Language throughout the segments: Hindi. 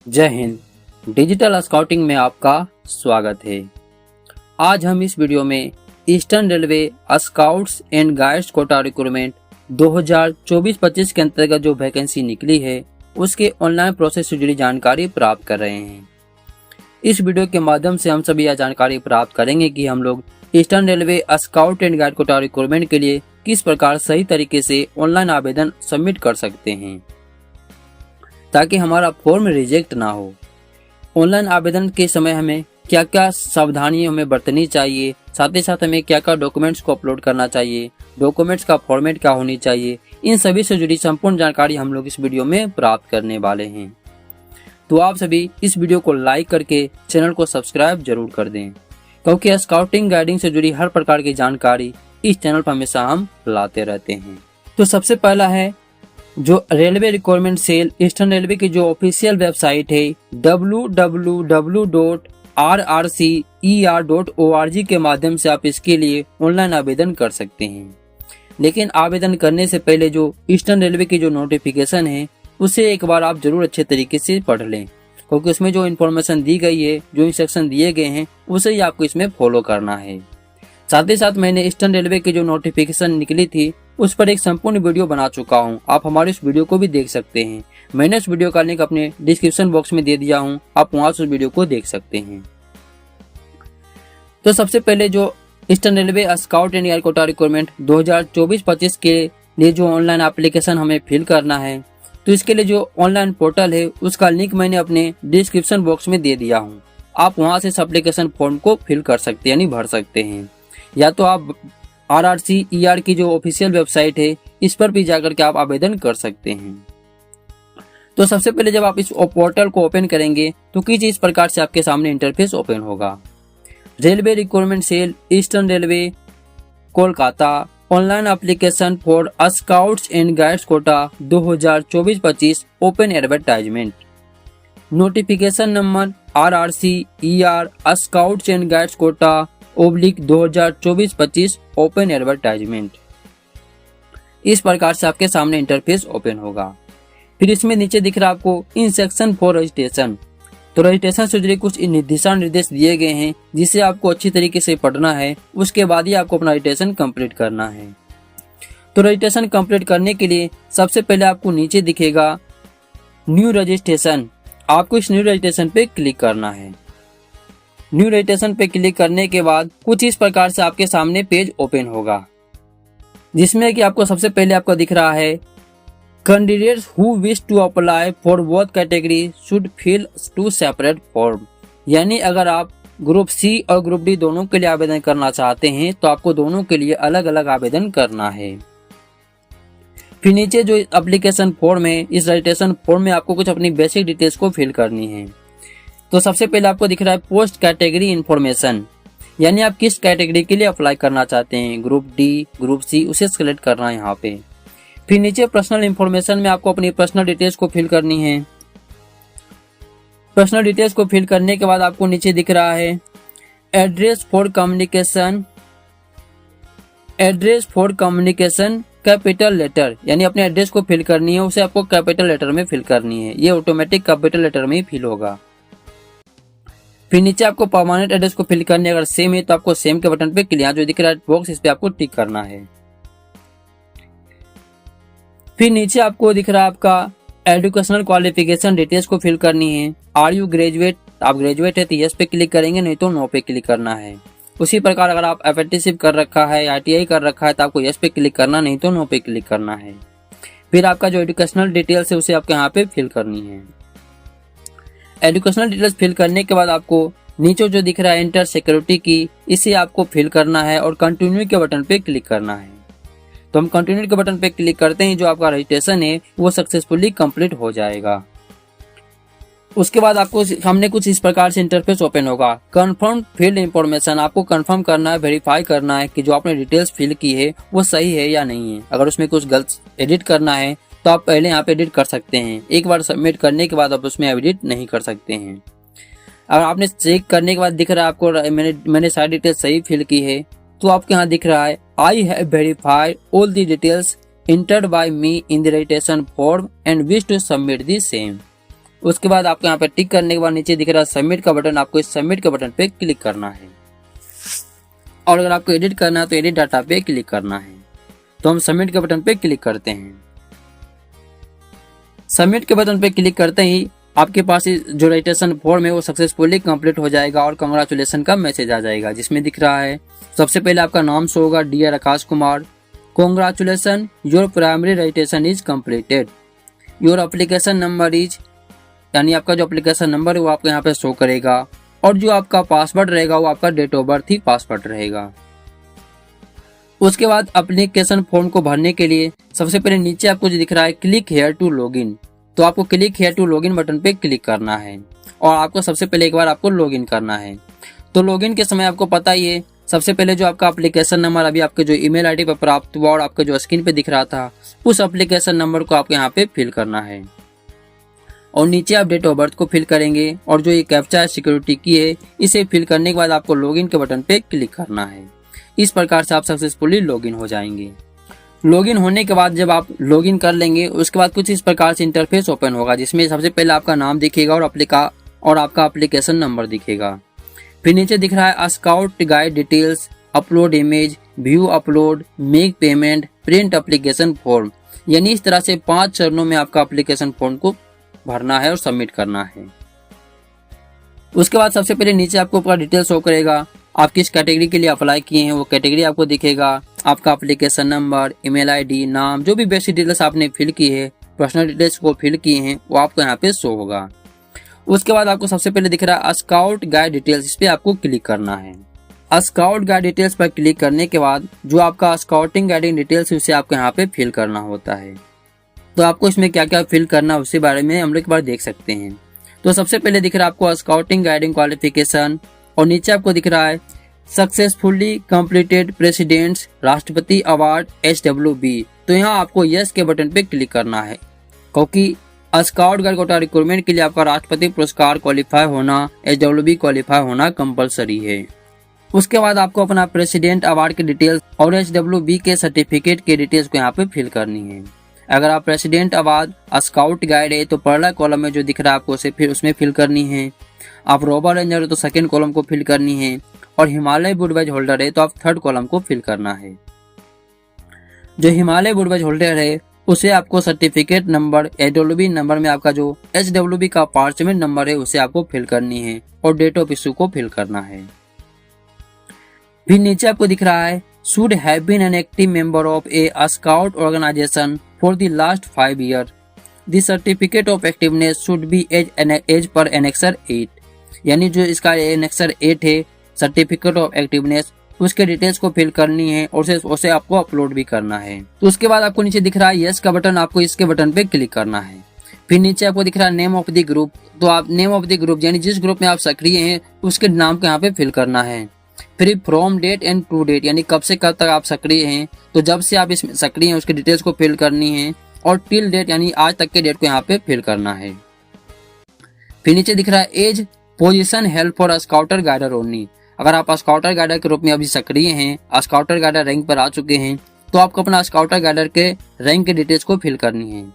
जय हिंद। डिजिटल स्काउटिंग में आपका स्वागत है। आज हम इस वीडियो में Eastern Railway scouts and guides quota recruitment 2024-25 के अंतर्गत जो वैकेंसी निकली है उसके ऑनलाइन प्रोसेस से जुड़ी जानकारी प्राप्त कर रहे हैं। इस वीडियो के माध्यम से हम सभी यह जानकारी प्राप्त करेंगे कि हम लोग Eastern Railway scout and guide quota recruitment के लिए किस प्रकार सही तरीके से ऑनलाइन आवेदन सबमिट कर सकते हैं ताकि हमारा फॉर्म रिजेक्ट ना हो। ऑनलाइन आवेदन के समय हमें क्या क्या सावधानियां हमें बरतनी चाहिए, साथ ही साथ हमें क्या क्या डॉक्यूमेंट्स को अपलोड करना चाहिए, डॉक्यूमेंट्स का फॉर्मेट क्या होनी चाहिए, इन सभी से जुड़ी संपूर्ण जानकारी हम लोग इस वीडियो में प्राप्त करने वाले हैं। तो आप सभी इस वीडियो को लाइक करके चैनल को सब्सक्राइब जरूर कर दें, क्योंकि स्काउटिंग गाइडिंग से जुड़ी हर प्रकार की जानकारी इस चैनल पर हमेशा हम लाते रहते हैं। तो सबसे पहला है जो railway requirement cell Eastern Railway की जो ऑफिशियल वेबसाइट है www.rrcer.org के माध्यम से आप इसके लिए ऑनलाइन आवेदन कर सकते हैं। लेकिन आवेदन करने से पहले जो ईस्टर्न रेलवे की जो नोटिफिकेशन है उसे एक बार आप जरूर अच्छे तरीके से पढ़ लें, क्योंकि उसमें जो इन्फॉर्मेशन दी गई है, जो इंस्ट्रक्शन दिए गए हैं उसे ही आपको इसमें फॉलो करना है। साथ ही साथ मैंने ईस्टर्न रेलवे की जो नोटिफिकेशन निकली थी उस पर एक संपूर्ण वीडियो बना चुका हूं, आप हमारे इस वीडियो को भी देख सकते हैं। मैंने इस वीडियो का लिंक अपने डिस्क्रिप्शन बॉक्स में दे दिया हूं, आप वहां से उस वीडियो को देख सकते हैं। तो सबसे पहले जो Eastern Railway scout and guide quota recruitment 2024-25 के लिए जो ऑनलाइन एप्लीकेशन हमें फिल करना है, तो इसके लिए जो ऑनलाइन पोर्टल है उसका लिंक मैंने अपने डिस्क्रिप्शन बॉक्स में दे दिया हूँ। आप वहां से इस एप्लीकेशन फॉर्म को फिल कर सकते हैं, यानी भर सकते हैं, या तो आप RRCER की जो ऑफिशियल वेबसाइट है इस पर भी जाकर के आप आवेदन कर सकते हैं। तो सबसे पहले जब आप इस पोर्टल को ओपन करेंगे तो कुछ इस प्रकार से आपके सामने इंटरफेस ओपन होगा। Railway recruitment cell Eastern Railway Kolkata online application for scouts and guides quota 2024-25 open advertisement notification number RRCER scouts and guides quota /2024-25 open advertisement. इस प्रकार से आपके सामने इंटरफेस ओपन होगा। फिर इसमें नीचे दिख रहा है आपको इन सेक्शन फॉर रजिस्ट्रेशन। तो रजिस्ट्रेशन से जुड़े कुछ दिशा निर्देश दिए गए हैं जिसे आपको अच्छी तरीके से पढ़ना है, उसके बाद ही आपको अपना रजिस्ट्रेशन कंप्लीट करना है। तो रजिस्ट्रेशन कंप्लीट करने के लिए सबसे पहले आपको नीचे दिखेगा न्यू रजिस्ट्रेशन, आपको इस न्यू रजिस्ट्रेशन पे क्लिक करना है। न्यू रजिस्ट्रेशन पे क्लिक करने के बाद कुछ इस प्रकार से आपके सामने पेज ओपन होगा, जिसमें कि आपको सबसे पहले आपको दिख रहा है candidates who wish to apply for both category should fill 2 separate form, यानी अगर आप ग्रुप सी और ग्रुप डी दोनों के लिए आवेदन करना चाहते हैं तो आपको दोनों के लिए अलग अलग आवेदन करना है। फिर नीचे जो एप्लीकेशन फॉर्म है, इस रजिस्ट्रेशन फॉर्म में आपको कुछ अपनी बेसिक डिटेल्स को फिल करनी है। तो सबसे पहले आपको दिख रहा है पोस्ट कैटेगरी इन्फॉर्मेशन, यानी आप किस कैटेगरी के लिए अप्लाई करना चाहते हैं, ग्रुप डी, ग्रुप सी, उसे सिलेक्ट करना है यहाँ पे। फिर नीचे पर्सनल इन्फॉर्मेशन में आपको अपनी पर्सनल डिटेल्स को फिल करनी है। पर्सनल डिटेल्स को फिल करने के बाद आपको नीचे दिख रहा है address for communication capital letter, यानी अपने एड्रेस को फिल करनी है, उसे आपको कैपिटल लेटर में फिल करनी है। ये ऑटोमेटिक कैपिटल लेटर में ही फिल होगा। फिर नीचे आपको परमानेंट एड्रेस को फिल करने, अगर सेम है तो आपको सेम के बटन पे क्लिक, जो दिख रहा है बॉक्स, इस पे आपको टिक करना है। फिर नीचे आपको दिख रहा है आपका एजुकेशनल क्वालिफिकेशन डिटेल्स को फिल करनी है। आर यू ग्रेजुएट, आप ग्रेजुएट है तो यस पे क्लिक करेंगे, नहीं तो नो पे क्लिक करना है। उसी प्रकार अगर आप अप्रेंटिसशिप कर रखा है, ITI कर रखा है तो आपको यस पे क्लिक करना, नहीं तो नो पे क्लिक करना है। फिर आपका जो एजुकेशनल डिटेल्स है उसे आपको यहाँ पे फिल करनी है। एजुकेशनल डिटेल्स फिल करने के बाद आपको नीचे जो दिख रहा है एंटर सिक्योरिटी की, इसे आपको फिल करना है और कंटिन्यू के बटन पे क्लिक करना है। तो हम कंटिन्यू के बटन पे क्लिक करते हैं, जो आपका रजिस्ट्रेशन है वो सक्सेसफुली कंप्लीट हो जाएगा। उसके बाद आपको सामने कुछ इस प्रकार से इंटरफेस ओपन होगा। कंफर्म फील्ड इंफॉर्मेशन, आपको कंफर्म करना है, वेरीफाई करना है कि जो आपने डिटेल्स फिल की है वो सही है या नहीं है। अगर उसमें कुछ गलत एडिट करना है तो आप पहले यहाँ पे एडिट कर सकते हैं, एक बार सबमिट करने के बाद आप उसमें एडिट नहीं कर सकते हैं। अगर आपने चेक करने के बाद दिख रहा है आपको मैंने सारी डिटेल्स सही फिल की है, तो आपके यहाँ दिख रहा है I have verified all the details entered by me in the registration form and wish to submit the same। उसके बाद आपको यहाँ पे टिक करने के बाद नीचे दिख रहा है सबमिट का बटन, आपको इस सबमिट के बटन पे क्लिक करना है। और अगर आपको एडिट करना है तो एडिट डाटा पे क्लिक करना है। तो हम सबमिट के बटन पे क्लिक करते हैं। सबमिट के बटन पे क्लिक करते ही आपके पास जो रजिस्ट्रेशन फॉर्म है वो सक्सेसफुली कंप्लीट हो जाएगा और कंग्रेचुलेशन का मैसेज आ जाएगा, जिसमें दिख रहा है सबसे पहले आपका नाम शो होगा, dear Aakash Kumar, congratulation, your primary registration is completed, your application number is, यानी आपका जो एप्लीकेशन नंबर है वो आपको यहाँ पे शो करेगा, और जो आपका पासवर्ड रहेगा वो आपका डेट ऑफ बर्थ ही पासवर्ड रहेगा। उसके बाद एप्लीकेशन फॉर्म को भरने के लिए सबसे पहले नीचे आपको जो दिख रहा है क्लिक हेयर टू लॉगिन, तो आपको click here to login button पे क्लिक करना है और आपको सबसे पहले एक बार आपको लॉगिन करना है। तो लॉगिन के समय आपको पता ही है, सबसे पहले जो आपका एप्लीकेशन नंबर अभी आपके जो ईमेल आईडी पर प्राप्त हुआ और आपके जो स्क्रीन पे दिख रहा था उस एप्लीकेशन नंबर को आपको यहाँ पे फिल करना है और नीचे आप डेट ऑफ बर्थ को फिल करेंगे और जो ये कैप्चा है सिक्योरिटी की है इसे फिल करने के बाद आपको लॉगिन के बटन पे क्लिक करना है। इस प्रकार से आप सक्सेसफुली लॉगिन हो जाएंगे। लॉगिन होने के बाद जब आप लॉगिन कर लेंगे उसके बाद कुछ इस प्रकार से इंटरफेस ओपन होगा, जिसमें सबसे पहले आपका नाम दिखेगा और आपका एप्लीकेशन नंबर दिखेगा। फिर नीचे दिख रहा है scout guide details, upload image, view upload, make payment, print application form, यानी इस तरह से 5 चरणों में आपका एप्लीकेशन फॉर्म को भरना है और सबमिट करना है। उसके बाद सबसे पहले नीचे आपको पूरा डिटेल शो करेगा, आप किस कैटेगरी के लिए अप्लाई किए हैं वो कैटेगरी आपको दिखेगा, आपका एप्लीकेशन नंबर, ईमेल आईडी, नाम, जो भी बेसिक डिटेल्स आपने फिल की है, पर्सनल डिटेल्स को फिल किए हैं वो आपको यहाँ पे शो होगा। उसके बाद आपको सबसे पहले दिख रहा है स्काउट गाइड डिटेल्स, इस पे आपको क्लिक करना है। स्काउट गाइड डिटेल्स पर क्लिक करने के बाद जो आपका स्काउटिंग गाइडिंग डिटेल्स है उसे आपको यहाँ पे फिल करना होता है। तो आपको इसमें क्या क्या फिल करना है उसी बारे में हम लोग एक बार देख सकते हैं। तो सबसे पहले दिख रहा है आपको स्काउटिंग गाइडिंग क्वालिफिकेशन और नीचे आपको दिख रहा है सक्सेसफुली कंप्लीटेड प्रेसिडेंट्स राष्ट्रपति अवार्ड SWB। तो यहाँ आपको यस के बटन पे क्लिक करना है, क्योंकि स्काउट गाइड कोटा रिक्रूटमेंट के लिए आपका राष्ट्रपति पुरस्कार क्वालिफाई होना, SWB क्वालिफाई होना कंपलसरी है। उसके बाद आपको अपना प्रेसिडेंट अवार्ड के डिटेल्स और SWB के सर्टिफिकेट के डिटेल्स को यहाँ पे फिल करनी है। अगर आप प्रेसिडेंट अवार्ड स्काउट गाइड है तो पहला कॉलम में जो दिख रहा है आपको उसे फिर उसमें फिल करनी है। आप रोबर रेंजर है तो सेकेंड कॉलम को फिल करनी है और हिमालय वुडबैज होल्डर है तो आप थर्ड कॉलम को फिल करना है। जो हिमालय वुडबैज होल्डर है उसे आपको सर्टिफिकेट नंबर SWB नंबर में आपका जो SWB का पार्चमेंट नंबर है उसे आपको फिल करनी है और डेट ऑफ इशू को फिल करना है। फिर नीचे आपको दिख रहा है should have been an active member of a scout organization for the last 5 years. The certificate of activeness should be as per Annexer 8, यानी जो इसका Annexer 8 है सर्टिफिकेट ऑफ एक्टिवनेस उसके डिटेल्स को फिल करनी है और उसे आपको अपलोड भी करना है। तो उसके बाद आपको नीचे दिख रहा है यस का बटन, आपको इसके बटन पे क्लिक करना है। फिर नीचे आपको दिख रहा है नेम ऑफ द ग्रुप, तो आप नेम ऑफ द ग्रुप यानी जिस ग्रुप में आप सक्रिय हैं उसके नाम को यहाँ पे फिल करना है। फिर from date and to date, यानी कब से कब तक आप सक्रिय हैं, तो जब से आप इसमें सक्रिय हैं उसके डिटेल्स को फिल करनी है और टिल डेट यानी आज तक के डेट को यहाँ पे फिल करना है। फिर नीचे दिख रहा है age, position, help for scouter guider only. अगर आप स्काउटर गाइडर के रूप में अभी सक्रिय हैं, स्काउटर गाइडर रैंक पर आ चुके हैं, तो आपको अपना स्काउटर गाइडर के रैंक के डिटेल्स को फिल करनी है।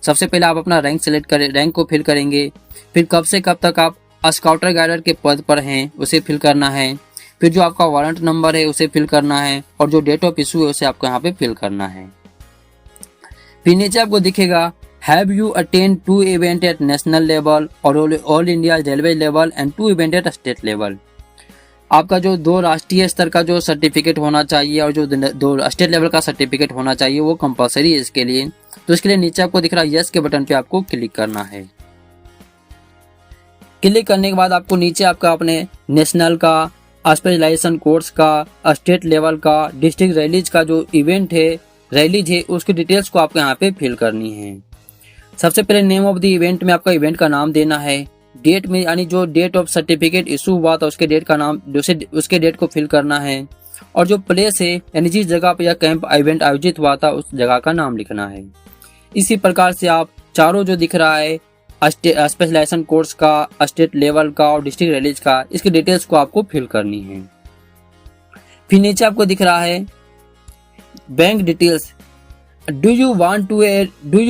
सबसे पहले आप अपना रैंक सेलेक्ट करें, रैंक को फिल करेंगे। फिर कब से कब तक आप स्काउटर गाइडर के पद पर हैं उसे फिल करना है। फिर जो आपका वारंट नंबर है उसे फिल करना है और जो डेट ऑफ इशू है उसे आपको यहाँ पे फिल करना है। फिर नीचे आपको दिखेगा have you attend 2 event at national level और all India railway level and 2 event at state level. आपका जो 2 राष्ट्रीय स्तर का जो सर्टिफिकेट होना चाहिए और जो 2 स्टेट लेवल का सर्टिफिकेट होना चाहिए वो कंपलसरी है इसके लिए। तो इसके लिए नीचे आपको दिख रहा है यस के बटन पे आपको क्लिक करना है। क्लिक करने के बाद आपको नीचे आपका अपने नेशनल का, स्पेशलाइजेशन कोर्स का, स्टेट लेवल का, डिस्ट्रिक्ट रैलीज का जो इवेंट है, रैलीज है, उसकी डिटेल्स को आपको यहाँ पे फिल करनी है। सबसे पहले नेम ऑफ द इवेंट में आपका इवेंट का नाम देना है। डेट में यानी जो डेट ऑफ सर्टिफिकेट इशू हुआ था उसके डेट का नाम, उसके डेट को फिल करना है और जो प्लेस है यानी जिस जगह पे यह कैंप इवेंट आयोजित हुआ था उस जगह का नाम लिखना है। इसी प्रकार से आप चारों जो दिख रहा है स्पेशलाइजेशन कोर्स का, स्टेट लेवल का और डिस्ट्रिक्ट रैलीज का, इसकी डिटेल्स को आपको फिल करनी है। फिर नीचे आपको दिख रहा है bank details, do you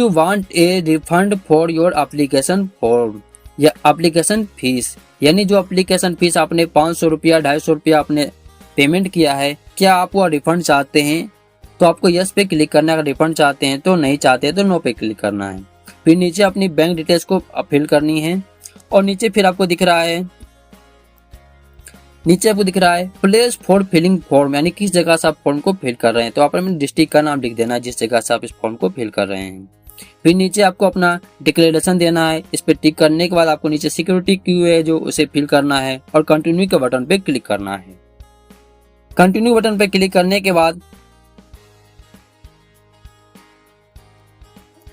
want a refund for your application form, या एप्लीकेशन फीस, यानी जो एप्लीकेशन फीस आपने 500 रुपया 250 रुपया आपने पेमेंट किया है, क्या आप वो रिफंड चाहते हैं? तो आपको यस पे क्लिक करना है। अगर रिफंड चाहते हैं तो, नहीं चाहते हैं तो नो पे क्लिक करना है। फिर नीचे अपनी बैंक डिटेल्स को फिल करनी है और नीचे फिर आपको दिख रहा है, प्लेस फॉर फिलिंग फॉर्म, यानी किस जगह से आप फॉर्म को फिल कर रहे हैं। तो आप अपने डिस्ट्रिक्ट का नाम लिख देना है जिस जगह से आप इस फॉर्म को फिल कर रहे हैं। फिर नीचे आपको अपना डिक्लेरेशन देना है। इस पे टिक करने के बाद आपको नीचे सिक्योरिटी क्यू है जो उसे फिल करना है और कंटिन्यू के बटन पे क्लिक करना है। कंटिन्यू बटन पे क्लिक करने के बाद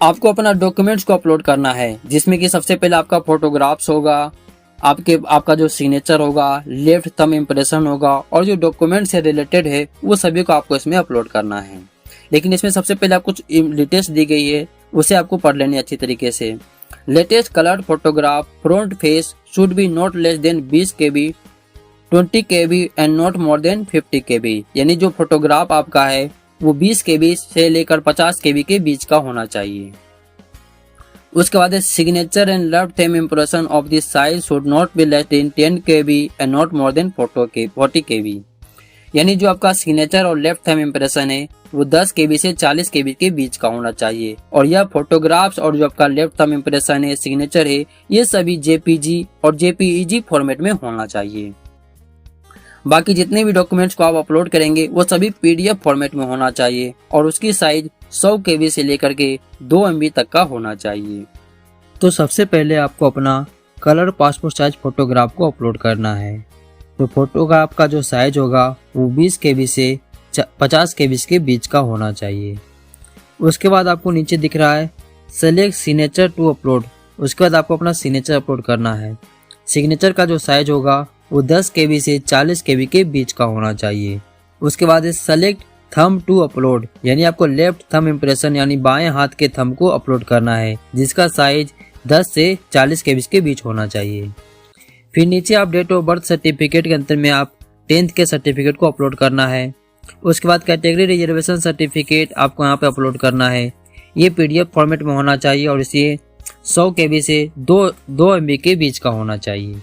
आपको अपना डॉक्यूमेंट्स को अपलोड करना है, जिसमें कि सबसे पहले आपका फोटोग्राफ्स होगा, आपका जो सिग्नेचर होगा, लेफ्ट थंब इम्प्रेशन होगा और जो डॉक्यूमेंट से रिलेटेड है वो सभी को आपको इसमें अपलोड करना है। लेकिन इसमें सबसे पहले आपको कुछ डिटेल्स दी गई है उसे आपको पढ़ लेनी अच्छी तरीके से। Latest coloured photograph front face should be not less than 20 KB, 20 KB and not more than 50 KB, यानी जो फोटोग्राफ आपका है वो 20 KB से लेकर 50 KB के बीच का होना चाहिए। उसके बाद signature and left thumb impression of this size should not be less than 10 KB and not more than 40 KB, यानी जो आपका सिग्नेचर और लेफ्ट थंब इम्प्रेशन है वो 10 KB से 40 KB के बीच का होना चाहिए। और यह फोटोग्राफ्स और जो आपका लेफ्ट थंब इम्प्रेशन है, सिग्नेचर है, ये सभी JPG और JPEG फॉर्मेट में होना चाहिए। बाकी जितने भी डॉक्यूमेंट्स को आप अपलोड करेंगे वो सभी PDF फॉर्मेट में होना चाहिए और उसकी साइज 100 KB से लेकर के 2 MB तक का होना चाहिए। तो सबसे पहले आपको अपना कलर पासपोर्ट साइज फोटोग्राफ को अपलोड करना है। तो फोटोग्राफ का जो साइज होगा वो 20 KB से 50 KB के बीच का होना चाहिए। उसके बाद आपको नीचे दिख रहा है सेलेक्ट सिग्नेचर टू अपलोड, उसके बाद आपको अपना सिग्नेचर अपलोड करना है। सिग्नेचर का जो साइज होगा वो 10 KB से 40 KB के बीच का होना चाहिए। उसके बाद सेलेक्ट थंब टू अपलोड, यानी आपको लेफ्ट थंब इम्प्रेशन यानी बाएं हाथ के थंब को अपलोड करना है जिसका साइज 10 से 40 KB के बीच होना चाहिए। फिर नीचे आप डेट ऑफ बर्थ सर्टिफिकेट के अंतर में आप 10th के सर्टिफिकेट को अपलोड करना है। उसके बाद कैटेगरी रिजर्वेशन सर्टिफिकेट आपको यहाँ पे अपलोड करना है। ये PDF फॉर्मेट में होना चाहिए और इसे 100 KB से 2 MB के बीच का होना चाहिए।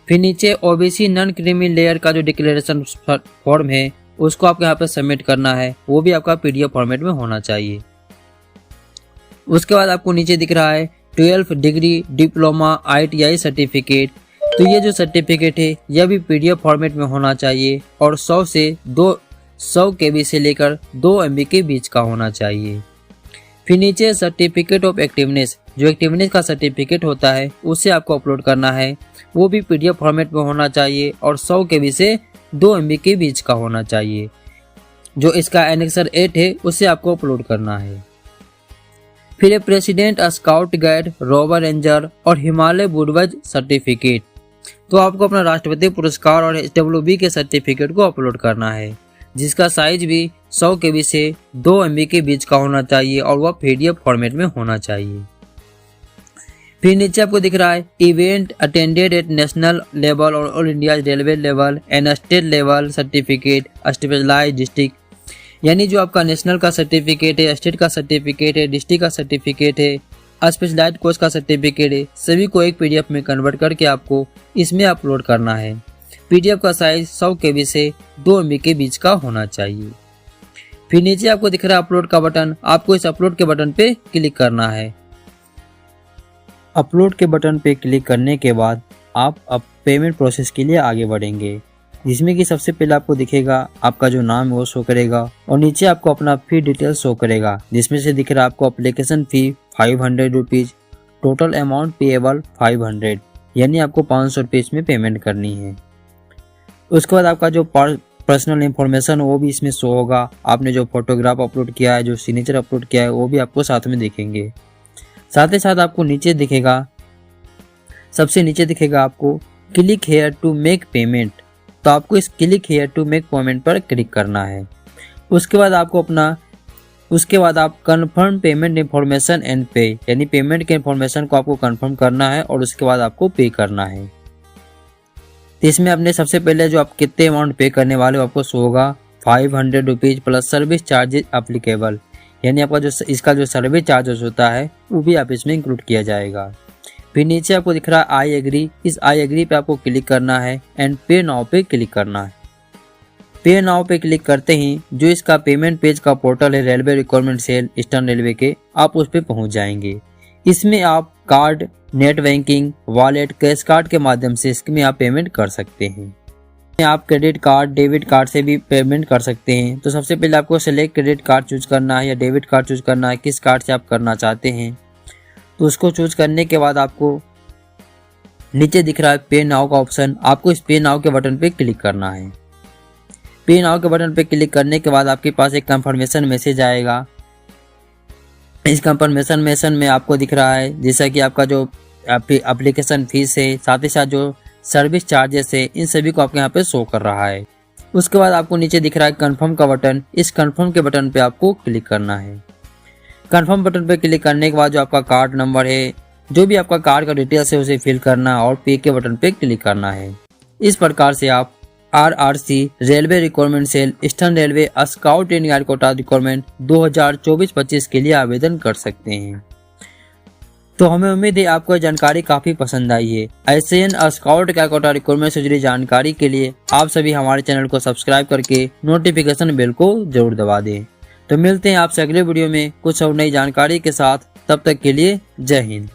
फिर नीचे OBC नॉन क्रीमी लेयर का जो डिक्लेरेशन फॉर्म है उसको आपको यहाँ पे सबमिट करना है, वो भी आपका PDF फॉर्मेट में होना चाहिए। उसके बाद आपको नीचे दिख रहा है 12 डिग्री डिप्लोमा ITI सर्टिफिकेट, तो ये जो सर्टिफिकेट है यह भी PDF फॉर्मेट में होना चाहिए और 100 KB से लेकर 2 MB के बीच का होना चाहिए। फिर नीचे सर्टिफिकेट ऑफ एक्टिवनेस, जो एक्टिवनेस का सर्टिफिकेट होता है उसे आपको अपलोड करना है, वो भी PDF फॉर्मेट में होना चाहिए और 100 KB से 2 MB के बीच का होना चाहिए। जो इसका एनेक्सर 8 है उसे आपको अपलोड करना है। फिर president scout guide rover ranger और हिमालय बुडवज सर्टिफिकेट, तो आपको अपना राष्ट्रपति पुरस्कार और HWB के सर्टिफिकेट को अपलोड करना है जिसका साइज भी 100 KB से 2 MB के बीच का होना चाहिए और वह PDF फॉर्मेट में होना चाहिए। फिर नीचे आपको दिख रहा है event attended at national level और all India railway level and state level certificate specialize district, यानी जो आपका नेशनल का सर्टिफिकेट है, स्टेट का सर्टिफिकेट है, डिस्ट्रिक्ट का सर्टिफिकेट है, स्पेशलाइज्ड कोर्स का सर्टिफिकेट है, सभी को एक PDF में कन्वर्ट करके आपको इसमें अपलोड करना है। PDF का साइज 100 KB से 2 MB के बीच का होना चाहिए। फिर नीचे आपको दिख रहा है अपलोड का बटन, आपको इस अपलोड के बटन पे क्लिक करना है। अपलोड के बटन पे क्लिक करने के बाद आप अब पेमेंट प्रोसेस के लिए आगे बढ़ेंगे, जिसमें कि सबसे पहले आपको दिखेगा आपका जो नाम है वो शो करेगा और नीचे आपको अपना फी डिटेल शो करेगा, जिसमें से दिख रहा है आपको application fee 500 rupees, total amount payable 500, यानी आपको 500 रुपये इसमें पेमेंट करनी है। उसके बाद आपका जो पर्सनल इंफॉर्मेशन वो भी इसमें शो होगा, आपने जो फोटोग्राफ अपलोड किया है, जो सिग्नेचर अपलोड किया है वो भी आपको साथ में दिखेंगे। साथ ही साथ आपको नीचे दिखेगा, सबसे नीचे दिखेगा आपको click here to make payment, तो आपको इस click here to make payment पर क्लिक करना है। उसके बाद आप कंफर्म पेमेंट इंफॉर्मेशन एंड पे, यानी पेमेंट के इंफॉर्मेशन को आपको कंफर्म करना है और उसके बाद आपको पे करना है। तो इसमें आपने सबसे पहले जो आप कितने अमाउंट पे करने वाले हो आपको शो होगा 500 rupees plus service charges applicable, यानी आपका जो इसका जो सर्विस चार्जेस होता है वो भी आप इसमें इंक्लूड किया जाएगा। फिर नीचे आपको दिख रहा है आई एग्री, इस आई एग्री पे आपको क्लिक करना है एंड पे नाउ पे क्लिक करना है। पे नाउ पे क्लिक करते ही जो इसका पेमेंट पेज का पोर्टल है railway requirement cell Eastern Railway के, आप उस पे पहुंच जाएंगे। इसमें आप card, net banking, wallet, cash card के माध्यम से इसमें आप पेमेंट कर सकते हैं। आप क्रेडिट कार्ड, डेबिट कार्ड से भी पेमेंट कर सकते हैं। तो सबसे पहले आपको सेलेक्ट क्रेडिट कार्ड चूज करना है या डेबिट कार्ड चूज करना है, किस कार्ड से आप करना चाहते हैं। तो उसको चूज करने के बाद आपको नीचे दिख रहा है पे नाउ का ऑप्शन, आपको इस पे नाउ के बटन पे क्लिक करना है। पे नाउ के बटन पे क्लिक करने के बाद आपके पास एक कंफर्मेशन मैसेज आएगा। इस कंफर्मेशन में आपको दिख रहा है जैसा कि आपका जो एप्लीकेशन फीस है, साथ ही साथ जो सर्विस चार्जेस है, इन सभी को आपके यहाँ पे शो कर रहा है। उसके बाद आपको नीचे दिख रहा है कंफर्म का बटन, इस कंफर्म के बटन पे आपको क्लिक करना है। कंफर्म बटन पे क्लिक करने के बाद जो आपका कार्ड नंबर है, जो भी आपका कार्ड का डिटेल्स है, उसे फिल करना और पे के बटन पे क्लिक करना है। इस प्रकार से आप RRC railway requirement cell Eastern Railway scout and guide quota requirement 2024-25 के लिए आवेदन कर सकते हैं। तो हमें उम्मीद है आपको यह जानकारी काफी पसंद आई है। ऐसे ही स्काउट गाइड कोटा रिक्वायरमेंट से जुड़ी जानकारी के लिए आप सभी हमारे चैनल को सब्सक्राइब करके नोटिफिकेशन बेल को जरूर दबा दें। तो मिलते हैं आपसे अगले वीडियो में कुछ और नई जानकारी के साथ, तब तक के लिए जय हिंद।